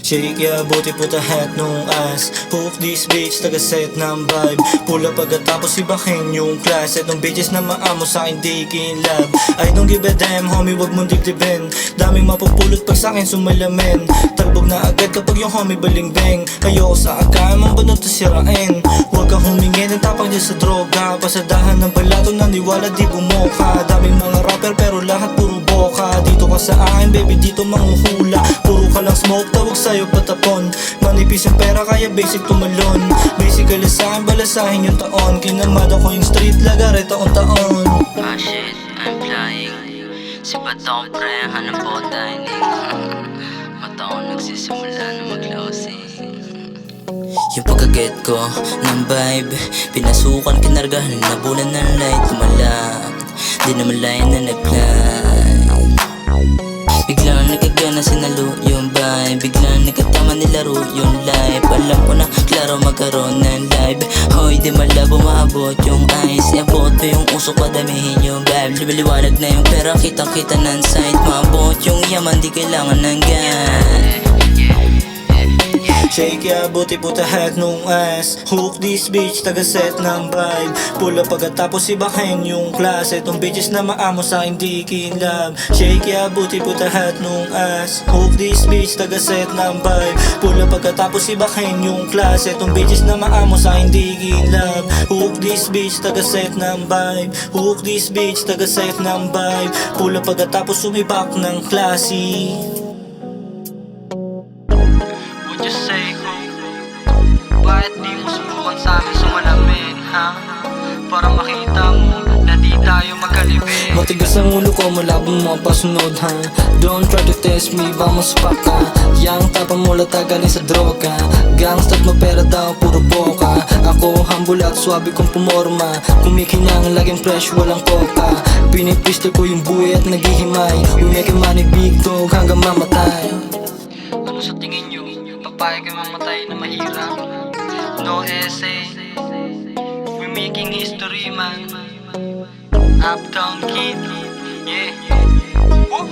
Shake ya, buti put a hat nung ass. Hook this bitch, taga-set ng vibe. Pula pagkatapos ibakin yung class. Etong bitches na maamo sa'kin di kinlab. I don't give a damn homie, wag mong dibdibin. Daming mapupulot pag sa'kin sumalamin. Talbog na agad kapag yung homie balingbeng. Ayoko sa agam, ang banot na sirain. Huwag kang humingin, ang tapang dyan sa droga. Pasadahan ng balato, naniwala di bumoka. Daming mga rapper pero lahat puro boka. Dito ka sa akin baby, dito manghuhula. Puro ka lang smoke, tawag sa'yo patapon. Manipis yung pera kaya basic tumalon. Basically sa'kin balasahin yung taon. Kinamada ko yung street lagare taon-taon. Ah shit, I'm flying. Sipat akong pre, hanap ako dining. Mata ko nagsisimula na mag-losing. Yung pagkaget ko ng vibe, pinasukan, kinargahan, nabulan ng light. Kumalat, di naman layan na nag-climb. Biglang nagkagana sinalo yung vibe. Biglang nagkatama nilaro yung life. Alam ko na klaro magkaroon ng live. Hoy di malabo maabot yung eyes. Iabot pa yung usok, padamihin yung vibe. Lumiliwanag na yung pera, kitang kita ng sight. Maabot yung yaman, di kailangan ng gas. Shake ya, buti put a hat nung ass. Hook this bitch, taga-set ng vibe. Pula pagkatapos ibakin yung class. Etong bitches na maamo sa'kin di kinlab. Shake ya, buti put a hat nung ass. Hook this bitch, taga-set ng vibe. Pula pagkatapos ibakin yung class. Etong bitches na maamo sa'kin di kinlab. Hook this bitch, taga-set ng vibe. Hook this bitch, taga-set ng vibe. Pula pagkatapos sumibak ng klase. Would you say bakit di mo subukan sa'min sumalamin, ha? Para makita mo na di tayo magkalibin. Matigas ang ulo ko, malabong mga pasunod ha. Don't try to test me, baka maspak ka. Yang tapang mo lata galing sa droga. Gangsta't mapera daw, puro boka. Ako humble at swabe kong pumorma. Kumikinang laging fresh, walang koka. Pinipistol ko yung buhay at naghihimay. We make money big dog hanggang mamatay. Ano sa tingin nyo? Papayag kayo mamatay na mahirap? No essay, we're making history man. Uptown kid, yeah. Woo!